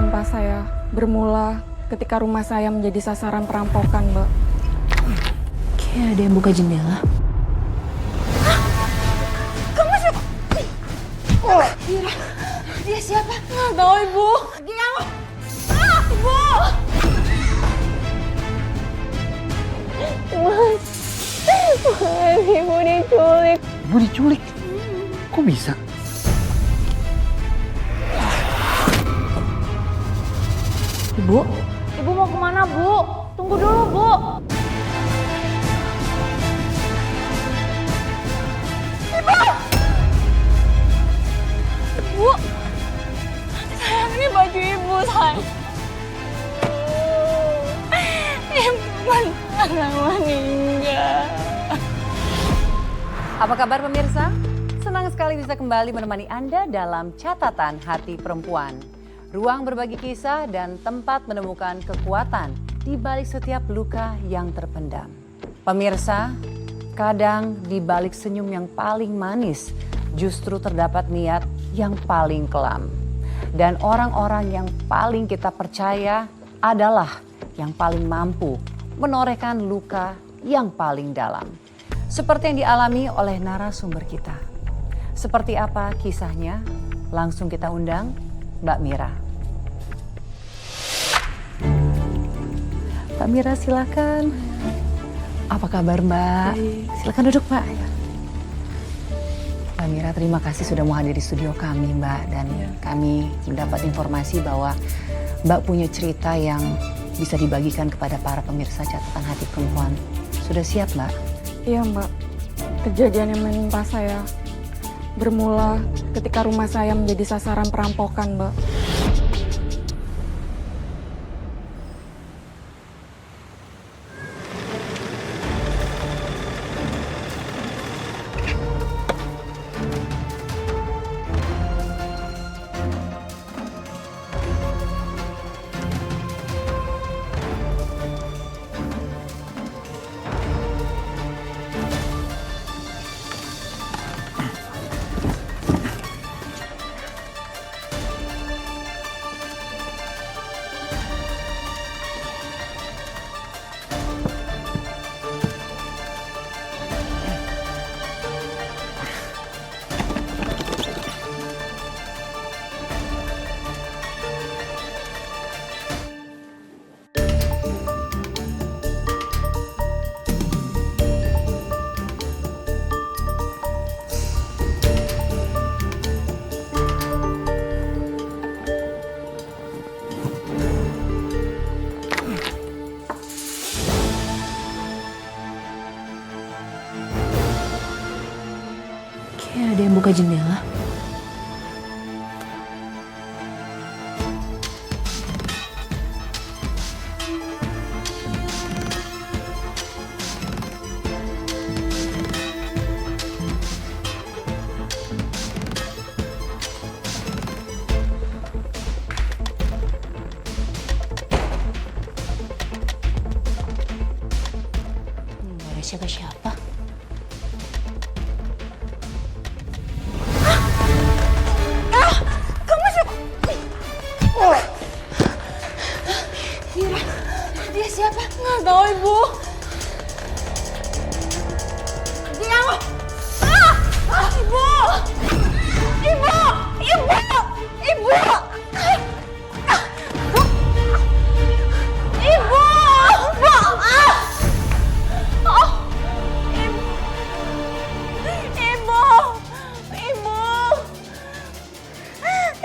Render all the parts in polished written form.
menimpa saya bermula ketika rumah saya menjadi sasaran perampokan, Mbak. Kayak ada yang buka jendela. Kamu siapa? Mira, dia siapa? Nggak tahu, Ibu. Dia Ibu! Mas, Ibu diculik. Ibu diculik? Kok bisa? Ibu, Ibu mau kemana, Bu? Tunggu dulu, Bu. Ibu! Ibu! Sayang, ini baju Ibu, sayang. Ibu benar meninggal. Apa kabar pemirsa? Senang sekali bisa kembali menemani Anda dalam Catatan Hati Perempuan. Ruang berbagi kisah dan tempat menemukan kekuatan di balik setiap luka yang terpendam. Pemirsa, kadang di balik senyum yang paling manis justru terdapat niat yang paling kelam. Dan orang-orang yang paling kita percaya adalah yang paling mampu menorehkan luka yang paling dalam. Seperti yang dialami oleh narasumber kita. Seperti apa kisahnya? Langsung kita undang Mbak Mira. Mbak Mira silakan. Apa kabar Mbak? Silakan duduk Mbak. Mbak Mira, terima kasih sudah mau hadir di studio kami Mbak. Dan kami mendapat informasi bahwa Mbak punya cerita yang bisa dibagikan kepada para pemirsa Catatan Hati Perempuan. Sudah siap Mbak? Iya, Mbak. Kejadian yang menimpa saya bermula ketika rumah saya menjadi sasaran perampokan, Mbak. kayak ada yang buka jendela. Gak ada siapa-siapa. Kamu siapa? Mira, dia siapa? Nggak tahu, Ibu. Dia Ibu! Ibu! Ibu! Ibu! Ibu! Oh! Ibu! Ibu!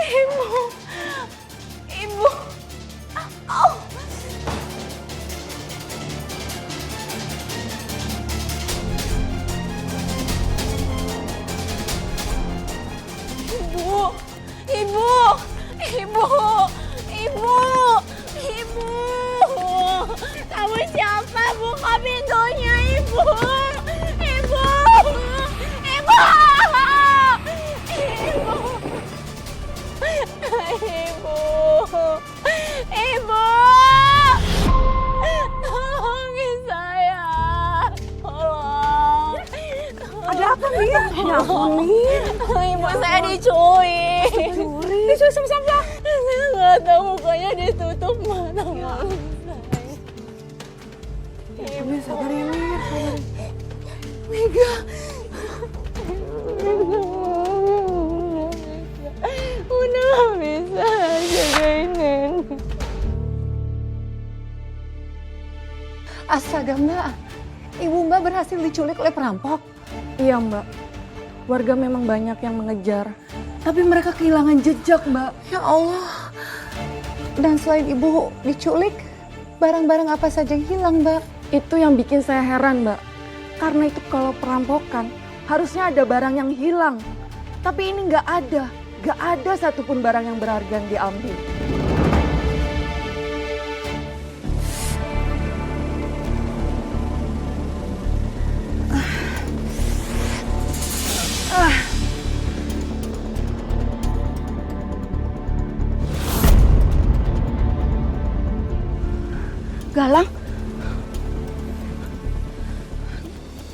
Ibu! Ibu! Ibu! Oh! Ibu! Ibu! Ibu! Ibu! Ibu! Kamu siapa? Buka pintunya, Ibu! Ibu! Ibu! Ibu! Ibu! Ibu! Tolongin saya! Tolong! Ada apa, Mir? Ya ampun, Mir. Ibu saya diculik. Diculik sama siapa? Saya nggak tahu, mukanya ditutup mata malu saya. Mir, sabar ya Mir, sabar. Mega. Udah gak bisa jagain nenek. Astaga Mbak, ibu Mbak berhasil diculik oleh perampok. Iya Mbak, warga memang banyak yang mengejar. Tapi mereka kehilangan jejak Mbak. Ya Allah. Dan selain ibu diculik, barang-barang apa saja yang hilang Mbak? Itu yang bikin saya heran Mbak. Karena itu kalau perampokan, harusnya ada barang yang hilang. Tapi ini nggak ada. Nggak ada satupun barang yang berharga yang diambil. Galang,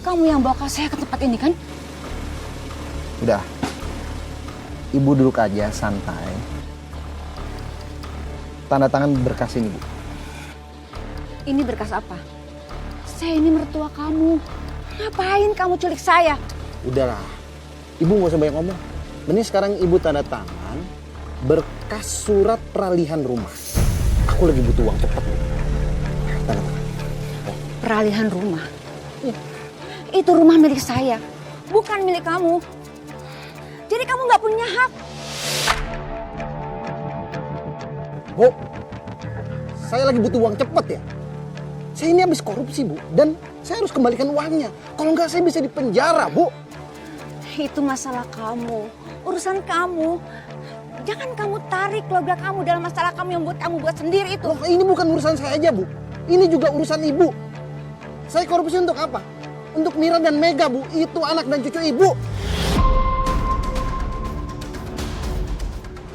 kamu yang bawa saya ke tempat ini kan? Udah. Ibu duduk aja santai. Tanda tangan berkas ini, Bu. Ini berkas apa? Saya ini mertua kamu. Ngapain kamu culik saya? Udahlah. Ibu nggak usah banyak ngomong. Mending sekarang Ibu tanda tangan berkas surat peralihan rumah. Aku lagi butuh uang cepat, Bu. Tanda tangan. Peralihan rumah. Itu rumah milik saya, bukan milik kamu. Jadi kamu nggak punya hak. Bu, saya lagi butuh uang cepat ya. Saya ini habis korupsi, Bu. Dan saya harus kembalikan uangnya. Kalau nggak saya bisa dipenjara, Bu. Itu masalah kamu, urusan kamu. Jangan kamu tarik keluarga kamu dalam masalah kamu yang kamu buat sendiri itu. Loh, ini bukan urusan saya aja, Bu. Ini juga urusan Ibu. Saya korupsi untuk apa? Untuk Mira dan Mega, Bu. Itu anak dan cucu Ibu.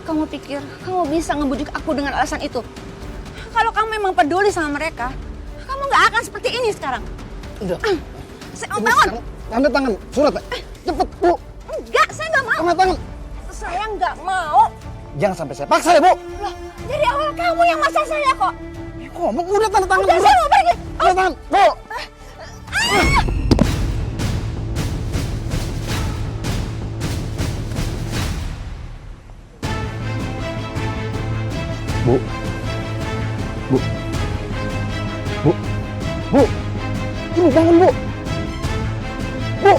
Kamu pikir kamu bisa ngebujuk aku dengan alasan itu? Kalau kamu memang peduli sama mereka, kamu nggak akan seperti ini sekarang. Udah. Saya Ibu, bangun. sekarang tanda tangan surat. Cepet, Bu. Enggak, saya nggak mau. Tanda tangan. Saya nggak mau. Jangan sampai saya paksa ya, Bu. Loh, dari awal kamu yang maksa saya kok. Ngomong, udah tanda tangan. Udah, saya mau pergi. Tanda tangan, Bu. Bu. Bu. Bu. Bu. Ibu bangun, Bu. Bu.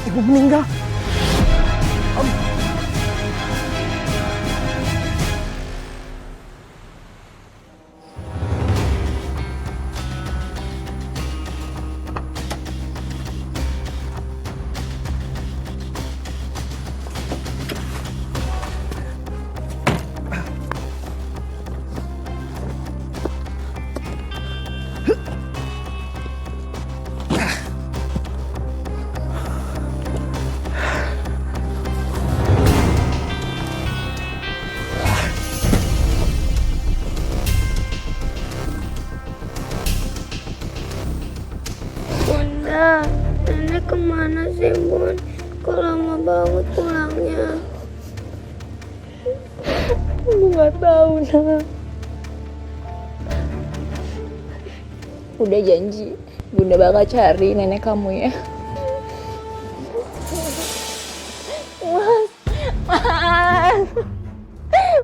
Ibu meninggal. Bunda, nenek kemana sih Bun? Kok lama banget pulangnya? Aku nggak tahu nak. Udah janji, Bunda bakal cari nenek kamu ya.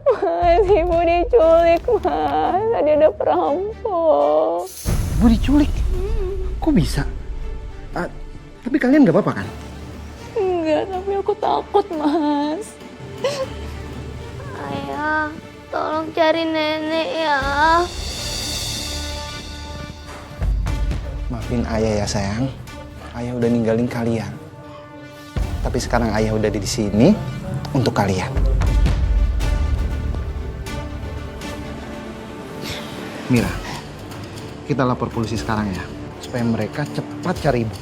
Mas, ibu diculik mas, tadi ada perampok. Ibu diculik? Kok bisa? Tapi kalian nggak apa-apa kan? Enggak, tapi aku takut mas. Ayah, tolong cari nenek ya. Maafin ayah ya sayang. Ayah udah ninggalin kalian. Tapi sekarang ayah udah di sini untuk kalian. Mira, kita lapor polisi sekarang ya. Supaya mereka cepat cari ibu.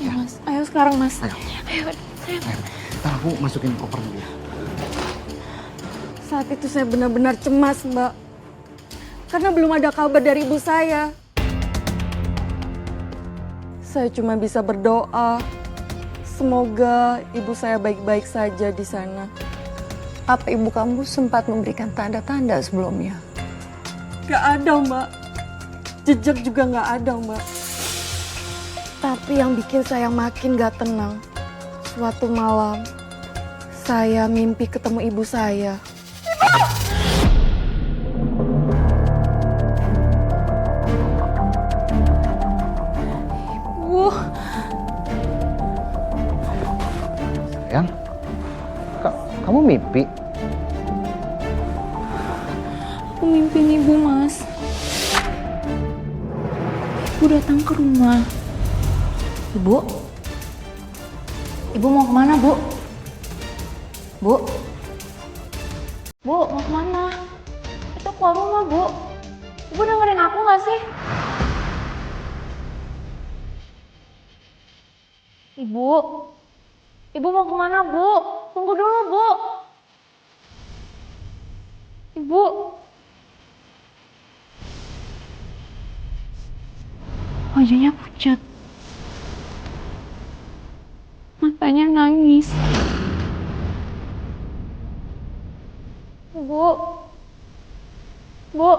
Ya mas, ayo sekarang mas. Ayo. Ayo. Ayo. Ntar aku masukin koper dulu ya. Saat itu saya benar-benar cemas mbak. karena belum ada kabar dari ibu saya. Saya cuma bisa berdoa, semoga ibu saya baik-baik saja di sana. Apa ibu kamu sempat memberikan tanda-tanda sebelumnya? Gak ada, Mbak. Jejak juga gak ada, Mbak. Tapi yang bikin saya makin gak tenang, suatu malam saya mimpi ketemu ibu saya. Bu, Sayang, kamu mimpi? aku mimpiin ibu, Mas. Ibu datang ke rumah. Ibu? Ibu mau kemana, Bu? Bu? Bu, mau kemana? Itu keluar rumah, Bu. Ibu dengerin aku gak sih? Ibu? Ibu mau kemana, Bu? Tunggu dulu, Bu. Ibu? Wajahnya pucat. Matanya nangis. Bu. Bu.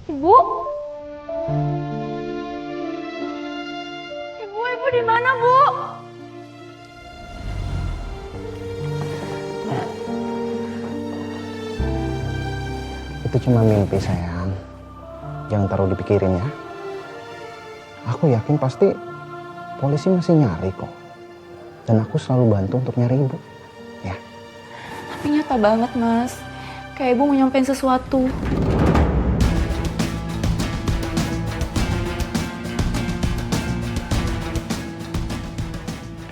Ibu. Ibu di mana, Bu? Itu cuma mimpi, sayang. Jangan terlalu dipikirin ya. Aku yakin pasti polisi masih nyari kok. Dan aku selalu bantu untuk nyari ibu. Ya. Tapi nyata banget, Mas. Kayak ibu mau nyampein sesuatu.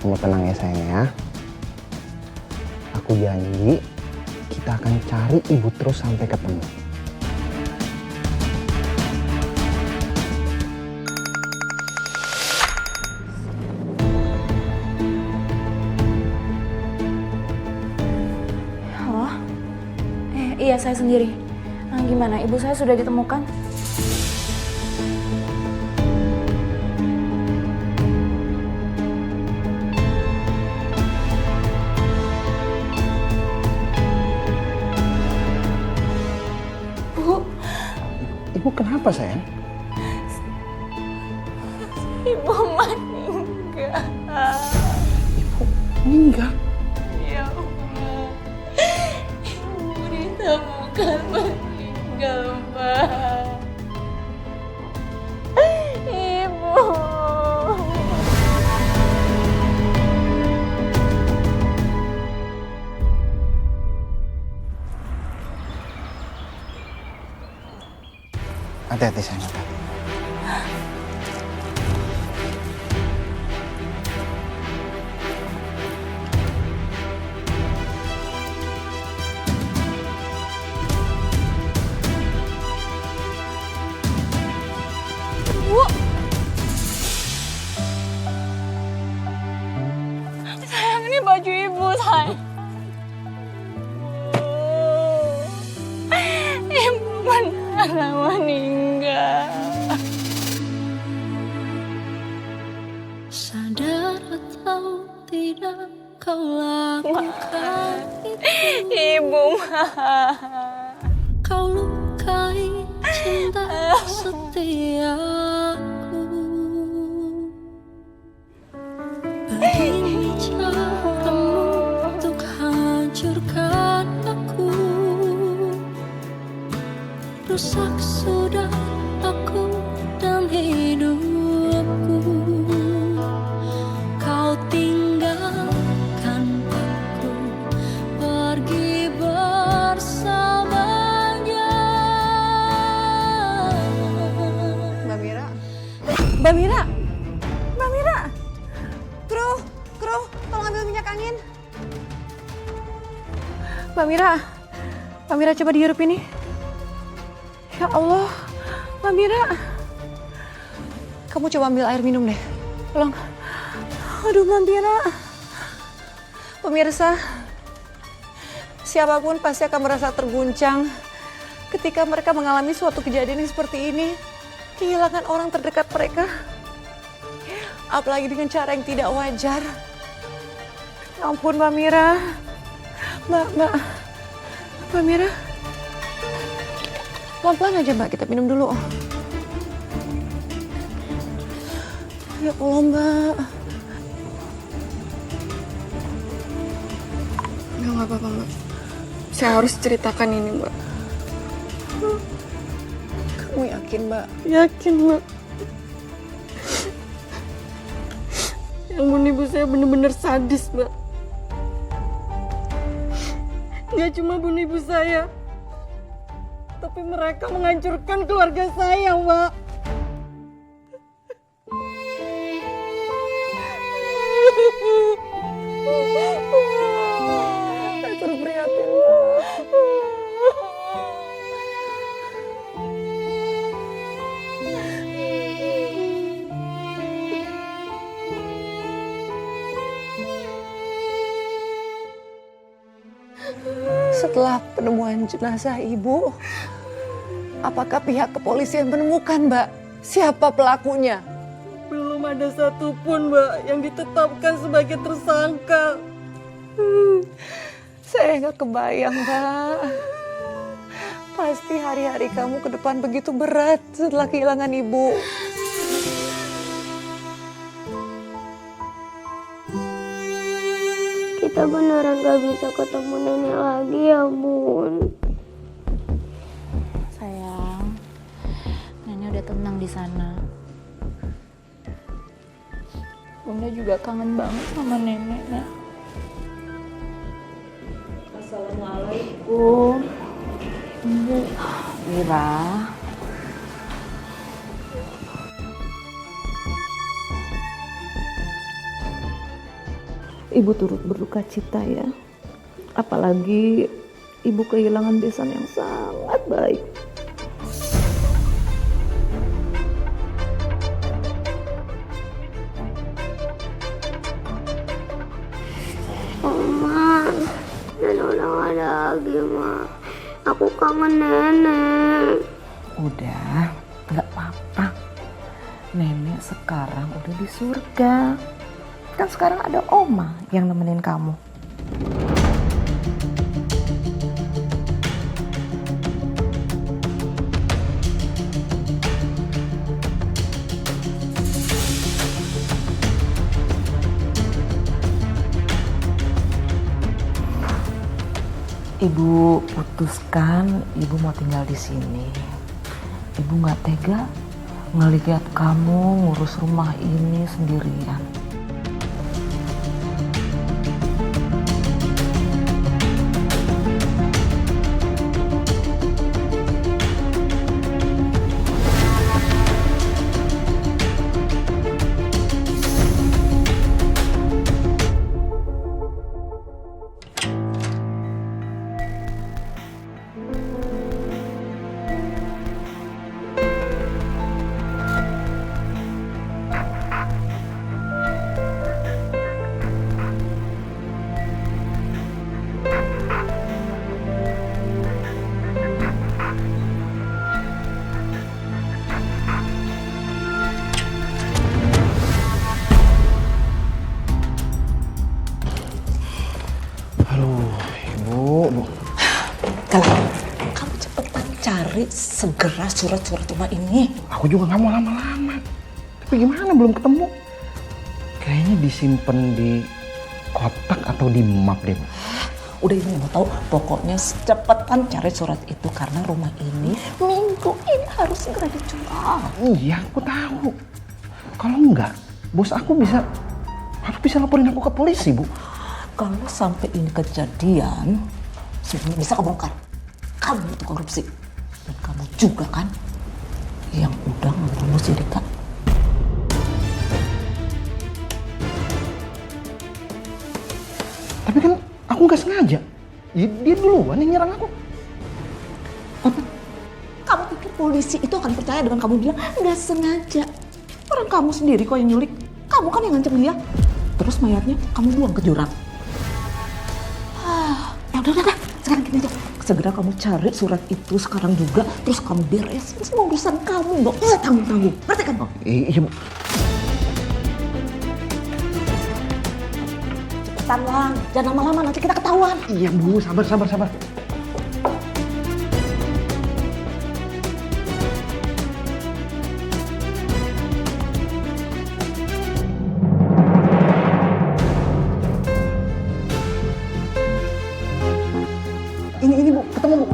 Kamu tenang ya, sayang ya. Aku janji kita akan cari ibu terus sampai ketemu. Halo? Iya, saya sendiri. Gimana, ibu saya sudah ditemukan? Bu, Ibu kenapa, sayang? ibu meninggal. Ibu meninggal. Ya Allah. Ibu ditemukan meninggal, Mbak. Ibu. Hati-hati, sayang. Hati-hati. Bu. Sayang, ini baju ibu, sayang. Ibu beneran meninggal. Sadar atau tidak kau lakukan itu. Ibu, Kau lukai cinta setiaku. Begini caramu untuk hancurkan aku. Rusak sudah aku dan hidupku. Kau tinggalkan aku pergi bersamanya. Mbak Mira? Mbak Mira? Mbak Mira? Kru, tolong ambil minyak angin. Mbak Mira coba dihirup ini. Ya Allah, Mbak Mira. Kamu coba ambil air minum deh, tolong. Aduh, Mbak Mira. Pemirsa, siapapun pasti akan merasa terguncang ketika mereka mengalami suatu kejadian yang seperti ini. Kehilangan orang terdekat mereka. Apalagi dengan cara yang tidak wajar. Ya ampun Mbak Mira. Mbak Mira. Pelan-pelan aja Mbak, kita minum dulu. Ya Allah Mbak. Nggak apa-apa Mbak. Saya harus ceritakan ini Mbak. Kamu yakin Mbak? Yakin Mbak. Yang bunuh ibu saya benar-benar sadis Mbak. Nggak cuma bunuh ibu saya, tapi mereka menghancurkan keluarga saya Mbak. Saya turut prihatin Mbak. Setelah penemuan jenazah ibu, apakah pihak kepolisian menemukan Mbak siapa pelakunya? Belum ada satupun Mbak yang ditetapkan sebagai tersangka. Saya nggak kebayang Mbak. Pasti hari-hari kamu ke depan begitu berat setelah kehilangan ibu. Kita beneran gak bisa ketemu nenek lagi ya Bun. Sayang, nenek udah tenang di sana. Bunda juga kangen banget sama nenek, Nak. Assalamualaikum. Ibu. Mira. Ibu turut berduka cita ya. Apalagi ibu kehilangan besan yang sangat baik. Oma, nenek udah gak ada lagi Ma. Aku kangen nenek. Udah, nggak apa-apa. Nenek sekarang udah di surga. Kan sekarang ada Oma yang nemenin kamu. Ibu putuskan ibu mau tinggal di sini. Ibu nggak tega ngelihat kamu ngurus rumah ini sendirian. Kamu cepetan cari segera surat-surat rumah ini. Aku juga nggak mau lama-lama. Tapi gimana belum ketemu? Kayaknya disimpan di kotak atau di map deh. Udah ibu mau tahu, pokoknya cepetan cari surat itu karena rumah ini minggu ini harus segera dijual. Iya, aku tahu. Kalau enggak, bos aku harus bisa laporin aku ke polisi, Bu. Kalau sampai ini kejadian, semuanya bisa kebongkar. Kamu itu korupsi. Dan kamu juga kan yang udah membunuh si Rika. Tapi kan aku nggak sengaja. Dia duluan yang nyerang aku. Kamu pikir polisi itu akan percaya dengan kamu bilang nggak sengaja? Orang kamu sendiri kok yang nyulik. Kamu kan yang ngancam dia. Terus mayatnya kamu buang ke jurang. udah. Sekarang gini aja. Segera kamu cari surat itu sekarang juga. Terus kamu beresin semua urusan kamu. Nggak usah tanggung-tanggung. Ngerti kan? Iya Bu. Cepetan Lang. Jangan lama-lama nanti kita ketahuan. Iya Bu, sabar. Ini Bu, ketemu Bu.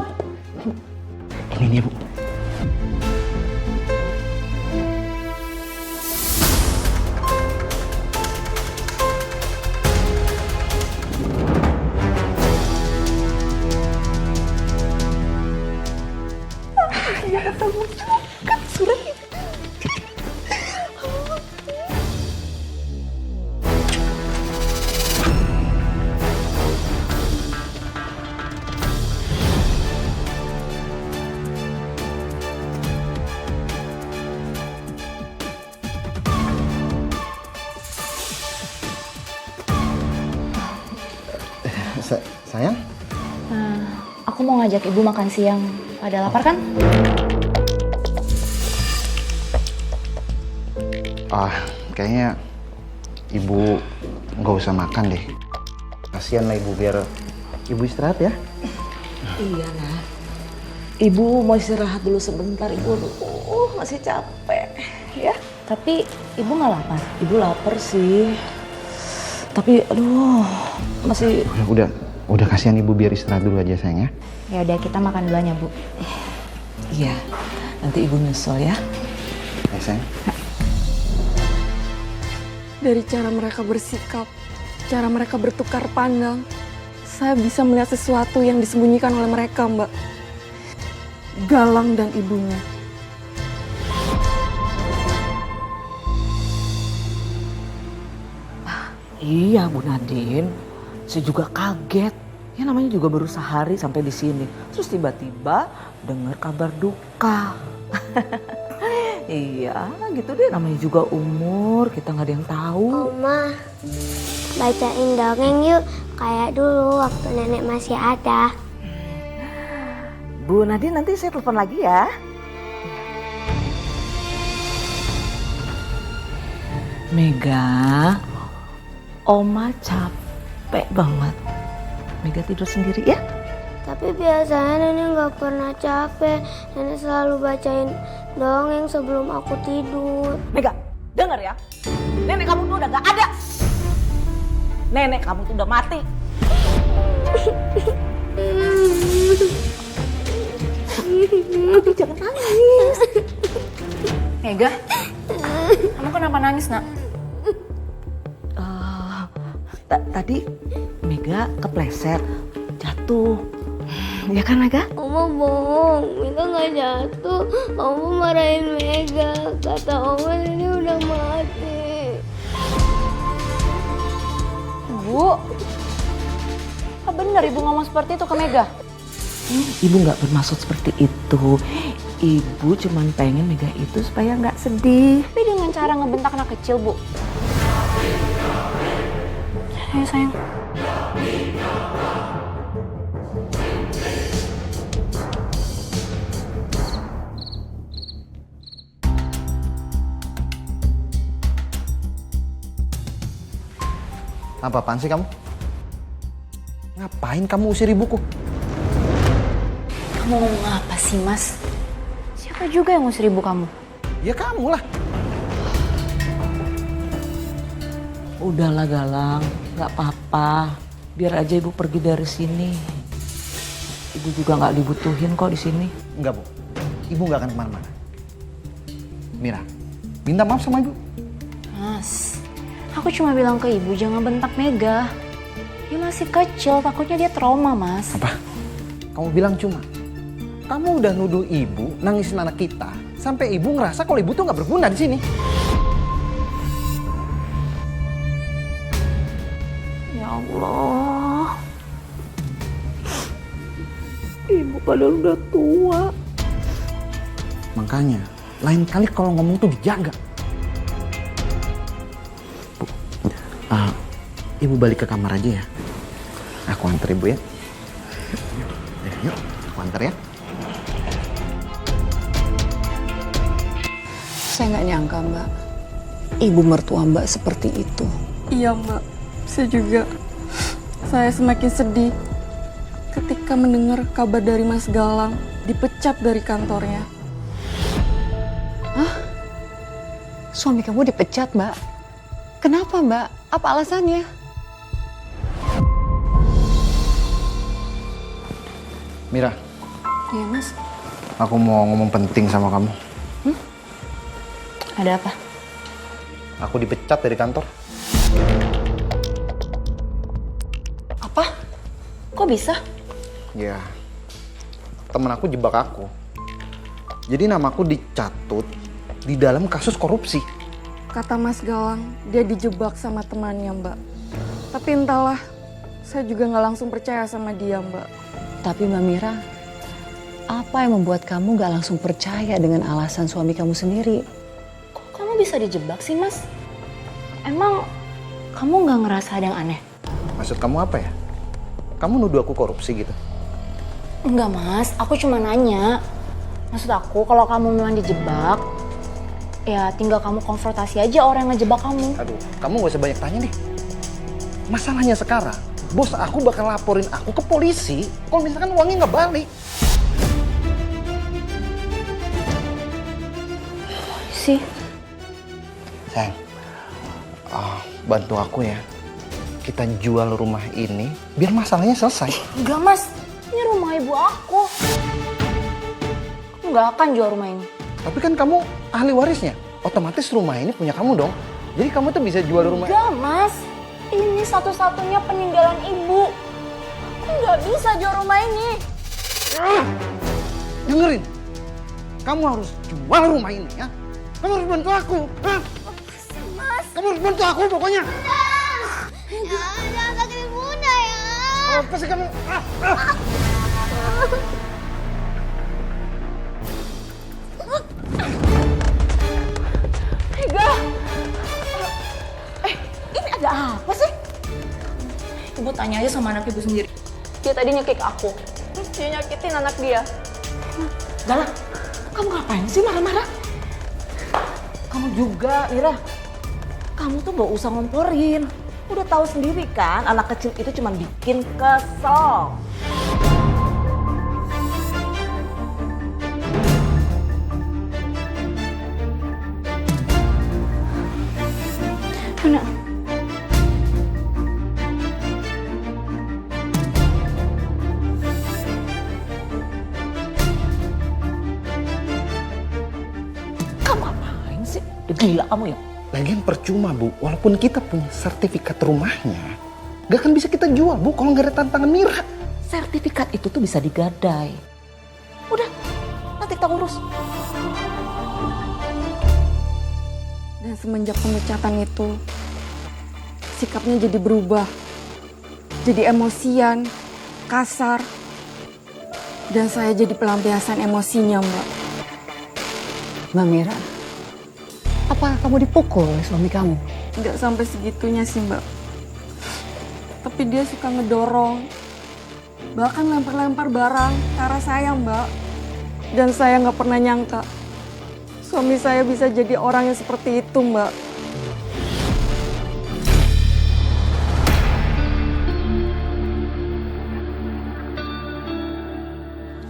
Ini dia Bu. Sayang? Aku mau ngajak ibu makan siang. Pada lapar kan? Kayaknya Ibu nggak usah makan deh. Kasian lah Ibu, biar Ibu istirahat ya. Iya nah. Ibu mau istirahat dulu sebentar. Ibu masih capek. Ya. Tapi ibu nggak lapar. Ibu lapar sih. Tapi aduh masih. Udah kasihan Ibu, biar istirahat dulu aja sayang ya. Ya udah kita makan duluan ya Bu. Iya. Nanti Ibu nyusul ya. Ya sayang. Dari cara mereka bersikap, cara mereka bertukar pandang, saya bisa melihat sesuatu yang disembunyikan oleh mereka, Mbak. Galang dan ibunya. Iya Bu Nadine, saya juga kaget. Ya namanya juga baru sehari sampai di sini. Terus tiba-tiba dengar kabar duka. Iya gitu deh, namanya juga umur, kita nggak ada yang tahu. Oma, bacain dongeng yuk. Kayak dulu waktu nenek masih ada. Bu Nadine nanti saya telepon lagi ya. Mega, Oma capek banget. Mega tidur sendiri ya? Tapi biasanya nenek nggak pernah capek. Nenek selalu bacain dongeng sebelum aku tidur. Mega, denger ya. Nenek kamu tuh udah gak ada. Nenek kamu tuh udah mati. Tapi jangan nangis. Mega, kamu kenapa nangis nak? Tadi Mega kepleset, jatuh. Ya kan Mega? Oma bohong, Mega nggak jatuh. Oma marahin Mega. Kata Oma ini udah mati. Bu, apa bener ibu ngomong seperti itu ke Mega? Ibu nggak bermaksud seperti itu. Ibu cuma pengen Mega itu supaya nggak sedih. Tapi dengan cara ngebentak anak kecil, Bu. Ayo sayang. Apaan sih kamu? Ngapain kamu usir ibuku? Kamu ngomong apa sih, Mas? Siapa juga yang ngusir ibu kamu? Ya kamu lah. Udahlah Galang, nggak apa-apa. Biar aja ibu pergi dari sini. Ibu juga nggak dibutuhin kok di sini. Enggak Bu, ibu nggak akan kemana-mana. Mira, minta maaf sama ibu. Mas, aku cuma bilang ke ibu jangan bentak Mega. Dia masih kecil, takutnya dia trauma, Mas. Apa? Kamu bilang cuma? Kamu udah nuduh ibu nangisin anak kita sampai ibu ngerasa kalau ibu tuh nggak berguna di sini. Ya Allah, ibu padahal udah tua. Makanya lain kali kalau ngomong tuh dijaga. Bu, ibu balik ke kamar aja ya. Aku antar ibu ya. Yuk, aku antar ya. Saya nggak nyangka, Mbak. Ibu mertua Mbak seperti itu. Iya Mbak, saya juga. Saya semakin sedih ketika mendengar kabar dari Mas Galang dipecat dari kantornya. Suami kamu dipecat, Mbak. Kenapa, Mbak? Apa alasannya? Mira, Iya mas, aku mau ngomong penting sama kamu. ada apa? Aku dipecat dari kantor. Apa? Kok bisa? Ya, temen aku jebak aku. Jadi namaku dicatut di dalam kasus korupsi. Kata Mas Galang, dia dijebak sama temannya Mbak. Tapi entahlah, saya juga nggak langsung percaya sama dia Mbak. Tapi Mbak Mira, apa yang membuat kamu gak langsung percaya dengan alasan suami kamu sendiri? Kok kamu bisa dijebak sih mas? Emang kamu nggak ngerasa ada yang aneh? Maksud kamu apa ya? Kamu nuduh aku korupsi gitu? Enggak mas, aku cuma nanya. Maksud aku kalau kamu memang dijebak, ya tinggal kamu konfrontasi aja orang yang ngejebak kamu. Aduh, kamu gak usah banyak tanya deh. Masalahnya sekarang, bos aku bakal laporin aku ke polisi kalau misalkan uangnya nggak balik. Sih, Sayang, bantu aku ya. Kita jual rumah ini biar masalahnya selesai. enggak mas, ini rumah ibu aku. Aku nggak akan jual rumah ini. Tapi kan kamu ahli warisnya, otomatis rumah ini punya kamu dong. Jadi kamu tuh bisa jual rumah. Enggak mas, ini satu-satunya peninggalan ibu. Aku nggak bisa jual rumah ini. Dengerin, kamu harus jual rumah ini ya. Kamu harus bantu aku. Mas, Kamu harus bantu aku pokoknya. Jangan sakitin bunda ya. Apa sih kamu? Ega. Ini ada apa sih? Ibu tanya aja sama anak ibu sendiri. Dia tadi nyekik aku. Terus dia nyakitin anak dia. Galang, kamu ngapain sih marah-marah? Kamu juga, Ira. Kamu tuh gak usah ngomporin. Udah tahu sendiri kan, anak kecil itu cuma bikin kesel. Mana? Kamu ngapain sih? Udah gila kamu ya? Lagian percuma Bu, walaupun kita punya sertifikat rumahnya, gak akan bisa kita jual Bu kalau nggak ada tantangan Mira. Sertifikat itu tuh bisa digadai. Udah, nanti kita urus. Dan semenjak pemecatan itu, sikapnya jadi berubah. Jadi emosian, kasar. Dan saya jadi pelampiasan emosinya Mbak. Mbak Mira, apa kamu dipukul oleh suami kamu? Nggak sampai segitunya sih Mbak. Tapi dia suka ngedorong. Bahkan lempar-lempar barang ke arah saya Mbak. Dan saya nggak pernah nyangka suami saya bisa jadi orang yang seperti itu Mbak.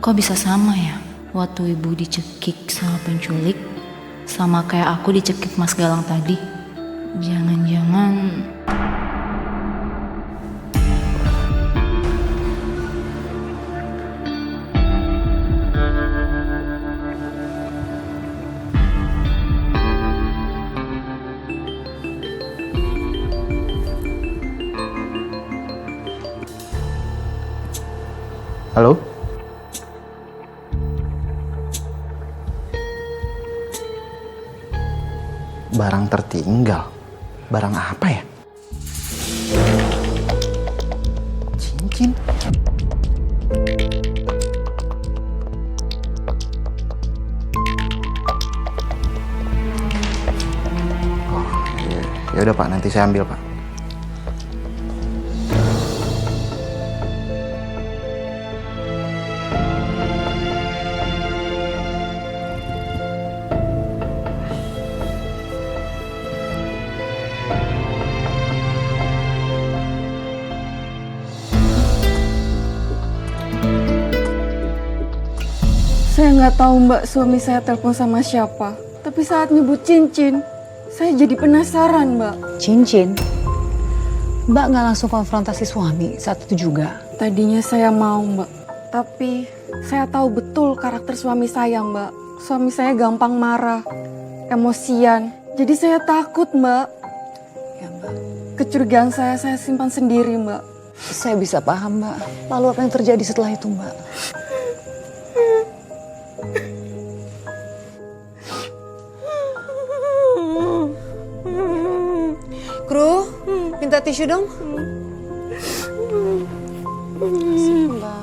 Kok bisa sama ya? Waktu ibu dicekik sama penculik, sama kayak aku dicekik Mas Galang tadi. Jangan-jangan... Halo? Barang tertinggal? Barang apa ya? Cincin? Oh, ya udah Pak, nanti saya ambil Pak. Saya nggak tahu Mbak suami saya telepon sama siapa. Tapi saat nyebut cincin, saya jadi penasaran Mbak. Cincin? Mbak nggak langsung konfrontasi suami saat itu juga? Tadinya saya mau Mbak. Tapi saya tahu betul karakter suami saya Mbak. Suami saya gampang marah, emosian. Jadi saya takut Mbak. Ya Mbak. Kecurigaan saya simpan sendiri Mbak. Saya bisa paham Mbak. Lalu apa yang terjadi setelah itu Mbak? Kru, minta tisu dong. Mbak.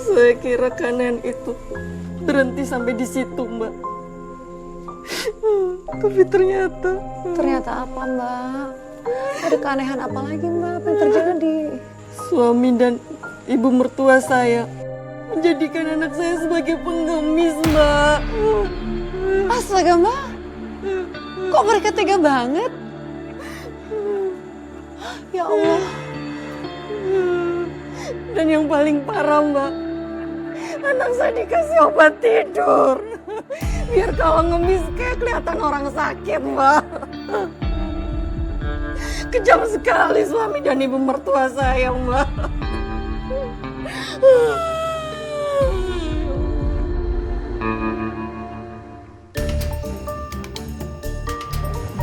Saya kira kanan itu berhenti sampai di situ Mbak. Tapi ternyata Ternyata apa Mbak? Ada keanehan apa lagi Mbak? Apa yang terjadi? suami dan ibu mertua saya menjadikan anak saya sebagai pengemis Mbak. Astaga Mbak, kok mereka tega banget? Ya Allah. Dan yang paling parah Mbak, anak saya dikasih obat tidur. Biar kalau ngemis kayak kelihatan orang sakit Mbak. Kejam sekali suami dan ibu mertua saya Mbak.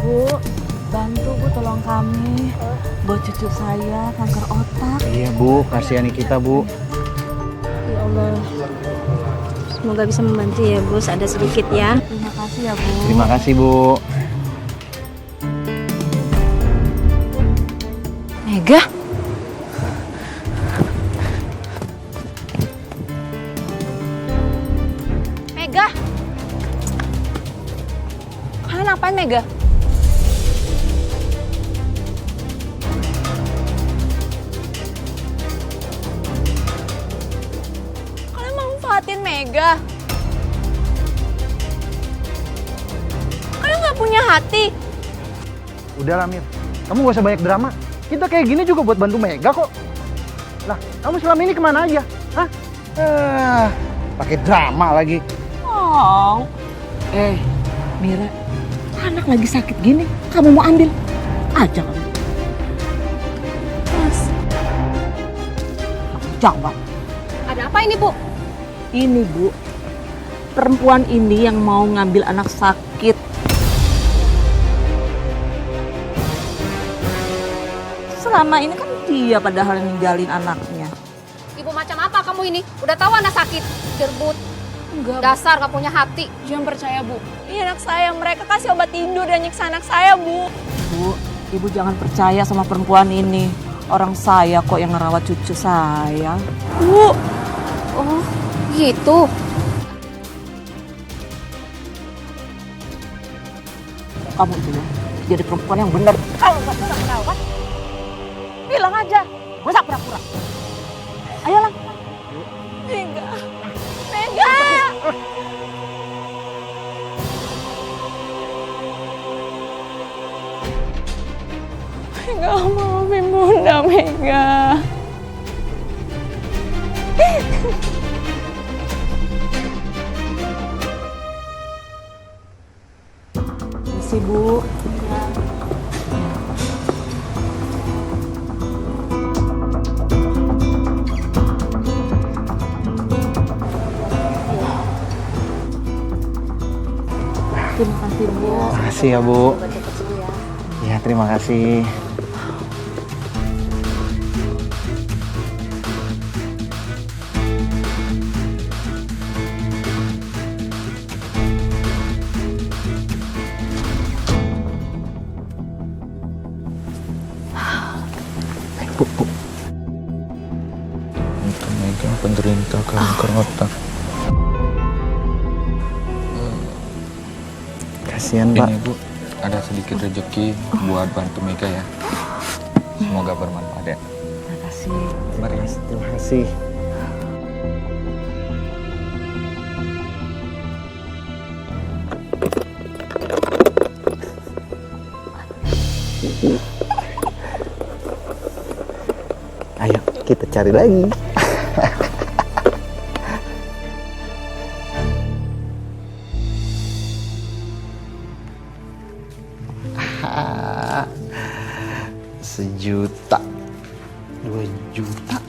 Bu, bantu Bu, tolong kami. Buat cucu saya kanker otak. Iya Bu, kasihani kita Bu. Ya Allah. Semoga bisa membantu ya Bu, ada sedikit ya. Terima kasih ya Bu. Terima kasih Bu. Mega? Mega! Kalian ngapain Mega? Kalian manfaatin Mega? Kalian nggak punya hati? Udah lah Mir, kamu gak usah banyak drama. Kita kayak gini juga buat bantu Mega kok. Lah, kamu selama ini kemana aja? Hah? Pakai drama lagi. Oh. Mira, anak lagi sakit gini, kamu mau ambil? Aja kamu. Mas, Jawab. ada apa ini Bu? Ini Bu, perempuan ini yang mau ngambil anak sakit. Selama ini kan dia padahal yang ninggalin anaknya. Ibu macam apa kamu ini? Udah tahu anak sakit, derbut. Enggak, Dasar gak punya hati. jangan percaya Bu. Ini anak saya, mereka kasih obat tidur dan nyiksa anak saya, Bu. Bu, Ibu jangan percaya sama perempuan ini. Orang saya kok yang ngerawat cucu saya. Bu, Oh, gitu. kamu itu ya, jadi perempuan yang benar. Kalau nggak bisa merawat, bilang aja. Masa pura-pura? Ayolah. Mega. Mega. Mega maafin Bunda, Mega. Misi Bu. Terima kasih Bu. Makasih ya Bu. Ya terima kasih. Bu. Untuk Mega penderita kanker otak. Kasihan Pak. Ini Bu, ada sedikit rezeki buat bantu Mega ya. Semoga bermanfaat ya. Terima kasih. Mari, terima kasih. Ayo kita cari lagi. 2 juta,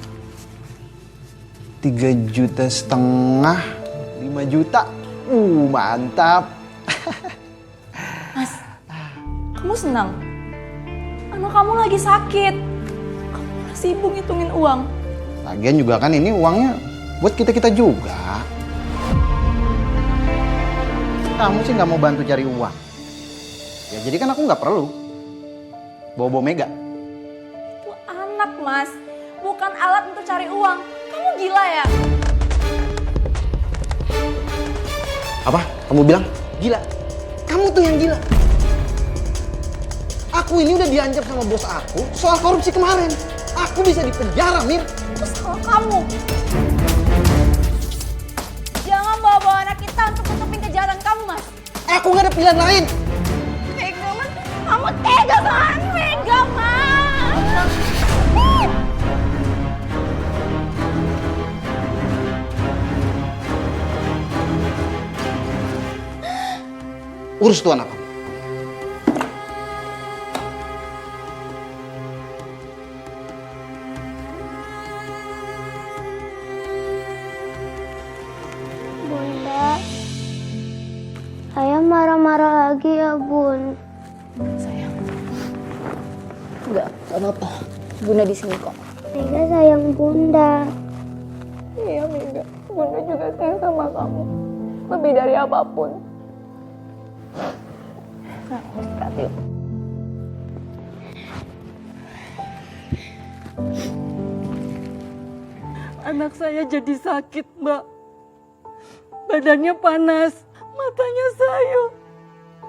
3,5 juta, 5 juta. Mantap. Kamu senang? Anak kamu lagi sakit. Kamu malah sibuk ngitungin uang. Lagian juga kan ini uangnya buat kita-kita juga. Kamu sih nggak mau bantu cari uang. Ya jadi kan aku nggak perlu bawa-bawa Mega. Itu anak, Mas. Bukan alat untuk cari uang. Kamu gila ya? Apa? Kamu bilang? Gila? Kamu tuh yang gila. Aku ini udah diancam sama bos aku soal korupsi kemarin. Aku bisa dipenjara, Mir. Itu salah kamu. Jangan bawa-bawa anak kita untuk tutupin kejahatan kamu, Mas. Aku nggak ada pilihan lain. Mega, Mas. Kamu tega banget, Mega, Mas. Urus tuh anak kamu. Bunda, ayah marah-marah lagi ya, Bun. Sayang. Enggak apa-apa. Bunda di sini kok. Mega sayang Bunda. Iya, Mega. Bunda juga sayang sama kamu. Lebih dari apapun. Nah, istirahat yuk. Anak saya jadi sakit, Mbak. Badannya panas, matanya sayang.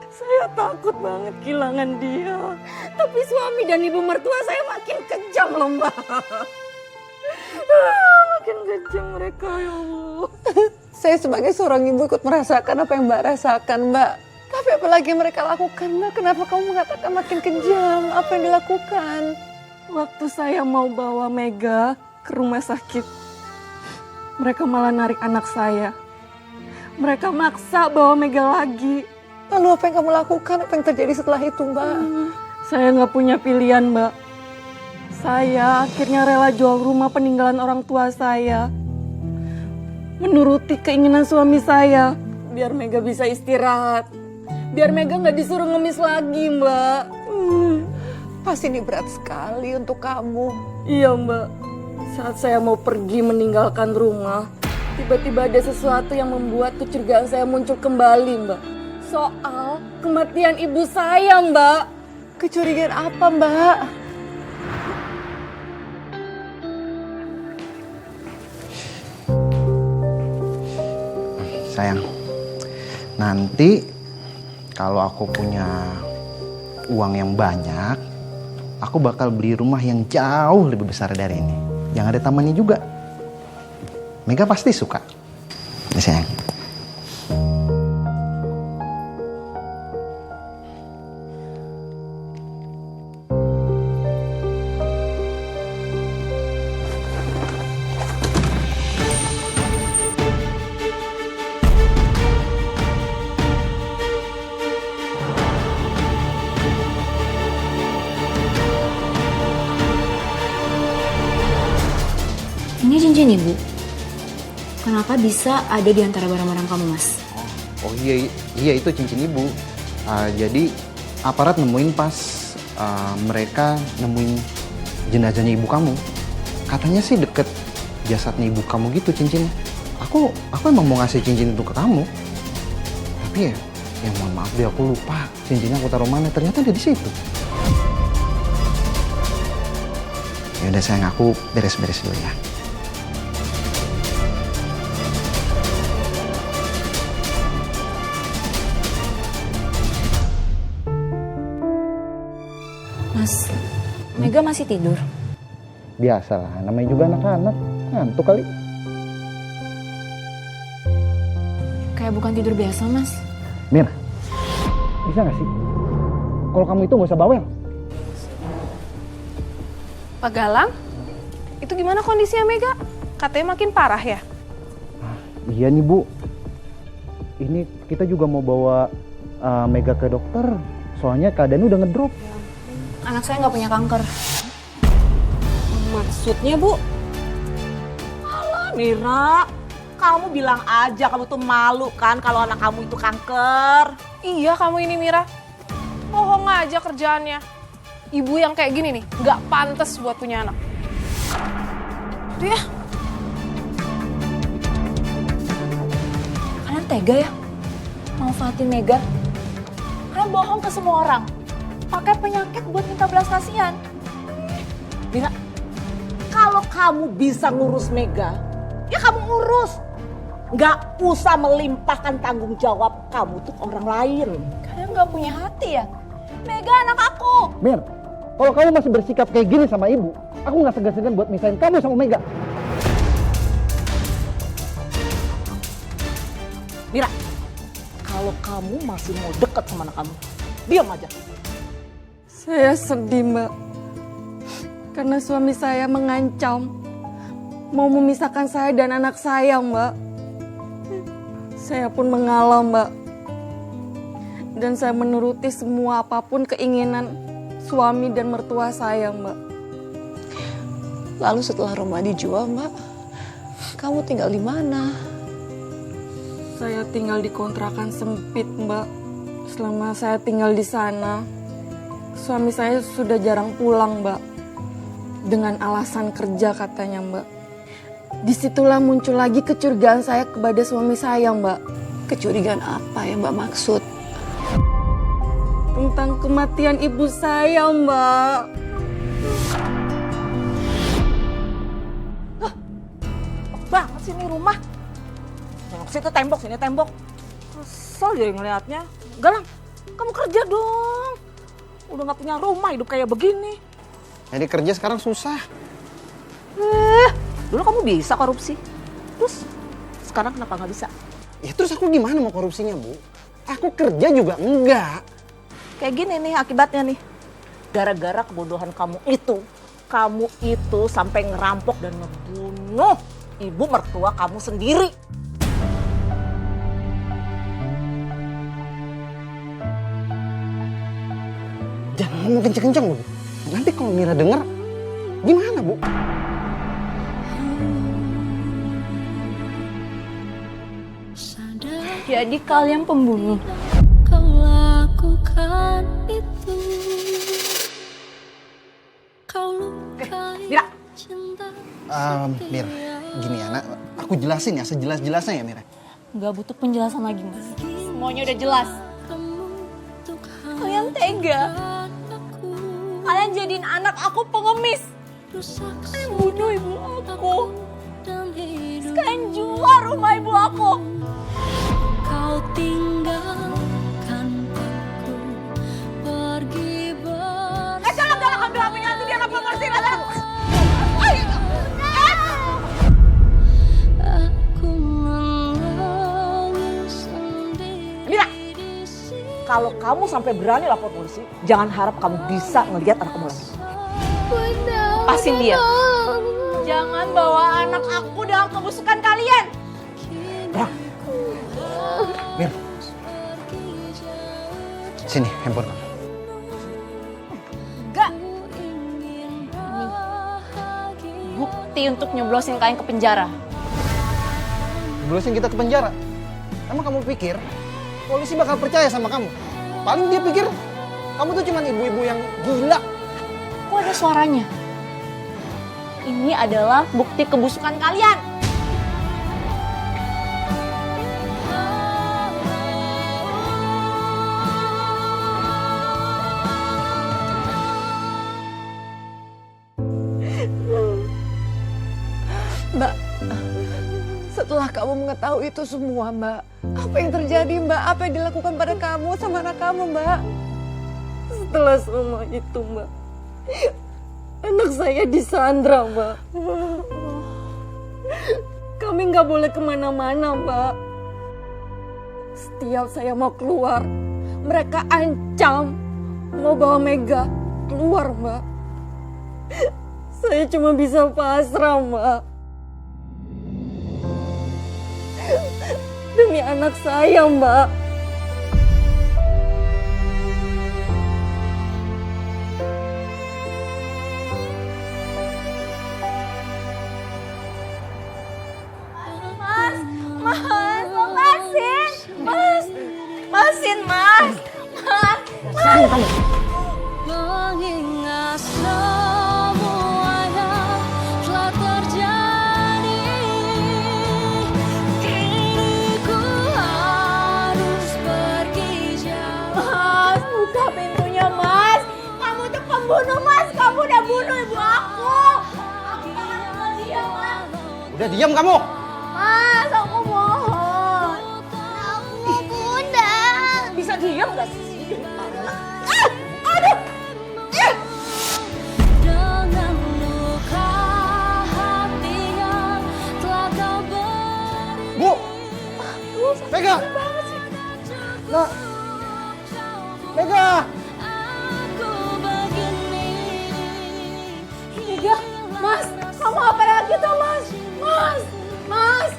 Saya takut banget kehilangan dia. Tapi suami dan ibu mertua saya makin kejam loh, Mbak. Makin kejam mereka, ya Allah. Saya sebagai seorang ibu ikut merasakan apa yang Mbak rasakan, Mbak. Tapi apalagi yang mereka lakukan, Mbak? Kenapa kamu mengatakan makin kejam? Apa yang dilakukan? Waktu saya mau bawa Mega ke rumah sakit, mereka malah narik anak saya. Mereka maksa bawa Mega lagi. Lalu apa yang kamu lakukan? Apa yang terjadi setelah itu, Mbak? Saya nggak punya pilihan, Mbak. Saya akhirnya rela jual rumah peninggalan orang tua saya. Menuruti keinginan suami saya. Biar Mega bisa istirahat. Biar Mega nggak disuruh ngemis lagi, Mbak. Pasti ini berat sekali untuk kamu. Iya, Mbak. Saat saya mau pergi meninggalkan rumah, tiba-tiba ada sesuatu yang membuat kecurigaan saya muncul kembali, Mbak. Soal kematian ibu saya, Mbak. Kecurigaan apa, Mbak? Sayang, nanti kalau aku punya uang yang banyak, aku bakal beli rumah yang jauh lebih besar dari ini. Yang ada tamannya juga. Mega pasti suka. Ya, sayang. Ini cincin ibu. Kenapa bisa ada di antara barang-barang kamu, Mas? Oh iya itu cincin ibu. Jadi aparat nemuin pas mereka nemuin jenazahnya ibu kamu. Katanya sih deket jasadnya ibu kamu gitu cincin. Aku emang mau ngasih cincin itu ke kamu. Tapi ya mohon maaf deh, aku lupa cincinnya aku taruh mana. Ternyata ada di situ. Ya udah sayang, aku beres-beres dulu ya. Mas, Mega masih tidur? Biasalah, namanya juga anak-anak. Ngantuk kali. Kayak bukan tidur biasa, Mas. Mir, bisa gak sih? Kalau kamu itu gak usah bawel. Pak Galang, itu gimana kondisinya Mega? Katanya makin parah ya? Iya nih Bu. Ini kita juga mau bawa Mega ke dokter. Soalnya keadaannya udah ngedrop. Anak saya nggak punya kanker. Maksudnya, Bu? Alah, Mira. Kamu bilang aja kamu tuh malu kan kalau anak kamu itu kanker. Iya kamu ini Mira. Bohong aja kerjaannya. Ibu yang kayak gini nih, nggak pantas buat punya anak. Tuh ya. Kalian tega ya? Manfaatin Mega? Kalian bohong ke semua orang. Pakai penyakit buat minta belas kasihan. Mira, kalau kamu bisa ngurus Mega, ya kamu urus. Nggak usah melimpahkan tanggung jawab kamu tuh ke orang lain. Kalian nggak punya hati ya? Mega anak aku. Mir, kalau kamu masih bersikap kayak gini sama ibu, aku nggak segan-segan buat misahin kamu sama Mega. Mira, kalau kamu masih mau deket sama anak kamu, diam aja. Saya sedih, Mbak. Karena suami saya mengancam mau memisahkan saya dan anak saya, Mbak. Saya pun mengalah, Mbak. Dan saya menuruti semua apapun keinginan suami dan mertua saya, Mbak. Lalu setelah rumah dijual, Mbak, kamu tinggal di mana? Saya tinggal di kontrakan sempit, Mbak. Selama saya tinggal di sana, suami saya sudah jarang pulang, Mbak. Dengan alasan kerja katanya, Mbak. Disitulah muncul lagi kecurigaan saya kepada suami saya, Mbak. Kecurigaan apa yang Mbak maksud? Tentang kematian ibu saya, Mbak. Banget sih ini rumah. Yang situ tembok, sini tembok. Kesel jadi ngeliatnya. Galang, kamu kerja dong. Udah gak punya rumah, hidup kayak begini. Jadi kerja sekarang susah. Dulu kamu bisa korupsi. Terus sekarang kenapa gak bisa? Ya terus aku gimana mau korupsinya, Bu? Aku kerja juga enggak. Kayak gini nih akibatnya nih. Gara-gara kebodohan kamu itu sampai ngerampok dan ngebunuh ibu mertua kamu sendiri. Jangan ngomong kenceng-kenceng, Bu. Nanti kalau Mira denger, gimana, Bu? Jadi kalian pembunuh. Kau lakukan itu. Kau lukai Mira. cinta. Mir, gini ya, aku jelasin ya sejelas-jelasnya ya, Mira. Nggak butuh penjelasan lagi, Mas. Semuanya udah jelas. Kalian tega. Kalian jadiin anak aku pengemis. Kalian bunuh ibu aku. Kalian jual rumah ibu aku. Kau tinggalkan aku pergi Jangan ambil HP-nya nanti dia akan ngerti. aku menangis sendiri. Mira, kalau kamu sampai berani lapor polisi, jangan harap kamu bisa ngelihat anak kamu lagi. Lepasin dia. Jangan bawa anak aku dalam kebusukan kalian. Mir, sini handphone kamu. Enggak. Bukti untuk nyeblosin kalian ke penjara. Belusin kita ke penjara. Emang kamu pikir polisi bakal percaya sama kamu? Paling dia pikir kamu tuh cuman ibu-ibu yang gila. Kok ada suaranya? Ini adalah bukti kebusukan kalian. Mbak, setelah kamu mengetahui itu semua, Mbak, apa yang terjadi, Mbak? Apa yang dilakukan pada kamu sama anak kamu, Mbak? Setelah semua itu, Mbak, anak saya disandra, Mbak. Kami nggak boleh kemana-mana, Mbak. Setiap saya mau keluar, mereka ancam mau bawa Mega keluar, Mbak. Saya cuma bisa pasrah, Mbak. Demi anak saya, Mbak. lepasin, Mas. Mas. Mengingat semuanya telah terjadi, diriku harus pergi jauh. Mas, buka pintunya, Mas. Kamu tuh pembunuh, Mas. Kamu udah bunuh ibu aku. Aku kangen sama dia, Mas. Udah diam kamu. Mas, aku mohon. Aku bunda. Bisa diam gak sih? Dengan luka hati yang telah kau beri. Bu. Mega. Nah. Mega. Aku begini. Mega, Mas, kamu apa lagi tuh, Mas? Mas, Mas.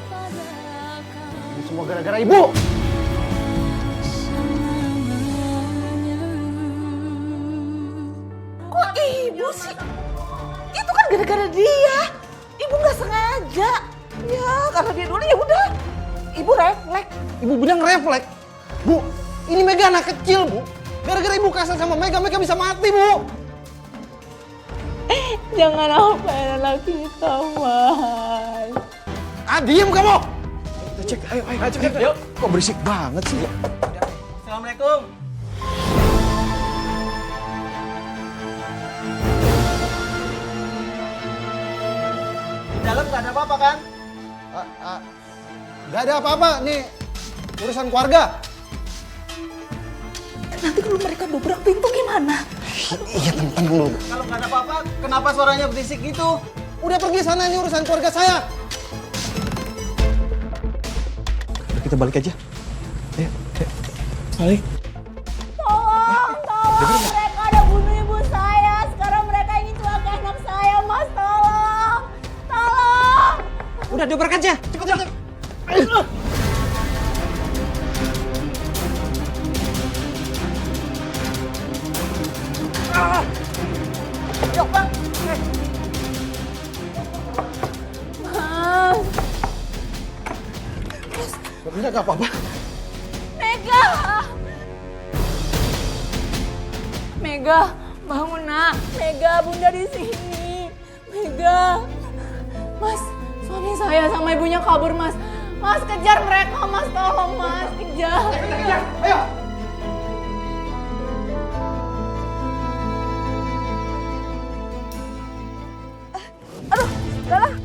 Ini semua gara-gara ibu. Kok ibu sih? Itu kan gara-gara dia. Ibu nggak sengaja. Ya karena dia dulu ya udah. Ibu refleks. Ibu bilang refleks. Bu, ini Mega anak kecil, Bu. Gara-gara ibu kasar sama Mega, Mega bisa mati, Bu. Jangan apain anak kita, Mas. Ah, diem kamu. Kita cek, ayo, cek. Yuk. Kok berisik banget sih? Assalamualaikum. Di dalam nggak ada apa-apa kan? Gak ada apa-apa, nih urusan keluarga. Nanti kalau mereka dobrak pintu gimana? Iya, tenang dulu. Kalau nggak ada apa-apa, kenapa suaranya berisik gitu? Udah pergi sana, ini urusan keluarga saya. Udah, kita balik aja. Ayo. Balik. Tolong, mereka ada bunuh ibu saya. Sekarang mereka ingin celaka anak saya, Mas. Tolong. Udah dobrak aja. Cepet. Yuk, Bang. Mas, Enggak apa-apa. Mega, bangun nak. Mega, Bunda di sini. Mega, Mas, suami saya sama ibunya kabur, Mas. Mas, kejar mereka, Mas. Tolong, Mas, kejar. Ayo. Galang,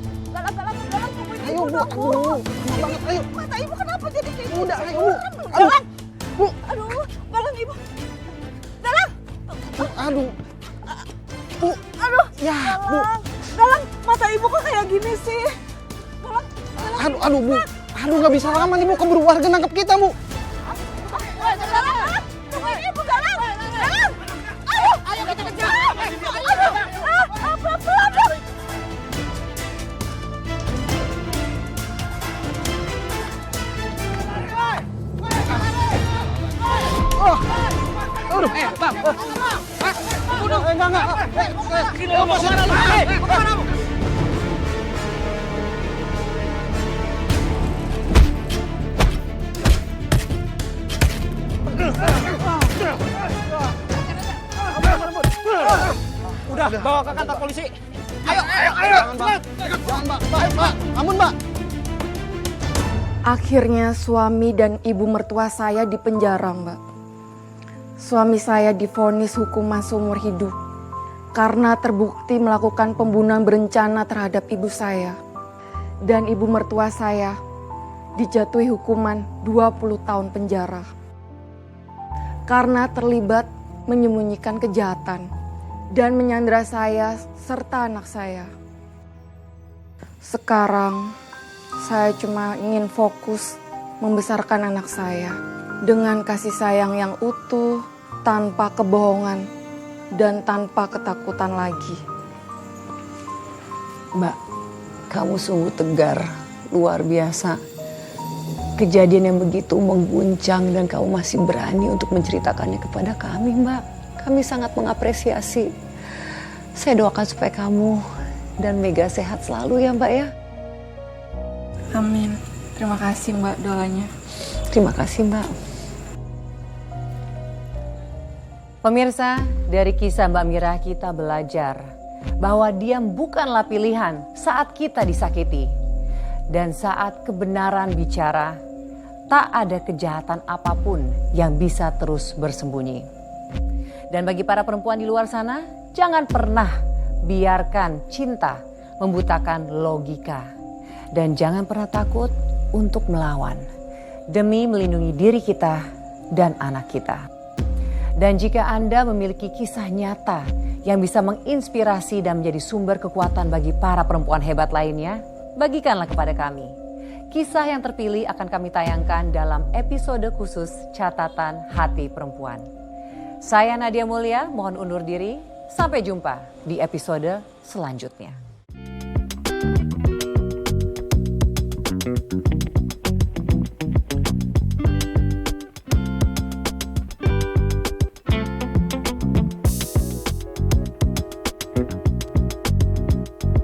tunggu ibu. Ayo, Bu. Aduh, lama banget. Ayo. Mata ibu kenapa jadi kayak Udah, gitu? ayo, Bu. Aduh. Bu. Aduh, Galang ibu. Aduh. Bu. Aduh, Ya, Bu. Galang, mata ibu kok kayak gini sih? Aduh, Bu. Aduh, nggak bisa lama nih, Bu. Keburu warga nangkep kita, Bu. Galang, tunggu ibu Galang. Galang, ayo kita kejar. Aduh, pelan. Aduh, Bang. Enggak. Udah, bawa ke kantor polisi. Ayo. Jangan, Mbak. Ampun, Mbak. Akhirnya suami dan ibu mertua saya dipenjara, Mbak. Suami saya divonis hukuman seumur hidup karena terbukti melakukan pembunuhan berencana terhadap ibu saya. Dan ibu mertua saya dijatuhi hukuman 20 tahun penjara karena terlibat menyembunyikan kejahatan dan menyandera saya serta anak saya. Sekarang saya cuma ingin fokus membesarkan anak saya dengan kasih sayang yang utuh, tanpa kebohongan, dan tanpa ketakutan lagi. Mbak, kamu sungguh tegar, luar biasa. Kejadian yang begitu mengguncang dan kamu masih berani untuk menceritakannya kepada kami, Mbak. Kami sangat mengapresiasi. Saya doakan supaya kamu dan Mega sehat selalu ya, Mbak ya. Amin. Terima kasih, Mbak, doanya. Terima kasih, Mbak. Pemirsa, dari kisah Mbak Mira kita belajar bahwa diam bukanlah pilihan saat kita disakiti. Dan saat kebenaran bicara, tak ada kejahatan apapun yang bisa terus bersembunyi. Dan bagi para perempuan di luar sana, jangan pernah biarkan cinta membutakan logika. Dan jangan pernah takut untuk melawan demi melindungi diri kita dan anak kita. Dan jika Anda memiliki kisah nyata yang bisa menginspirasi dan menjadi sumber kekuatan bagi para perempuan hebat lainnya, bagikanlah kepada kami. Kisah yang terpilih akan kami tayangkan dalam episode khusus Catatan Hati Perempuan. Saya Nadia Mulya, mohon undur diri. Sampai jumpa di episode selanjutnya.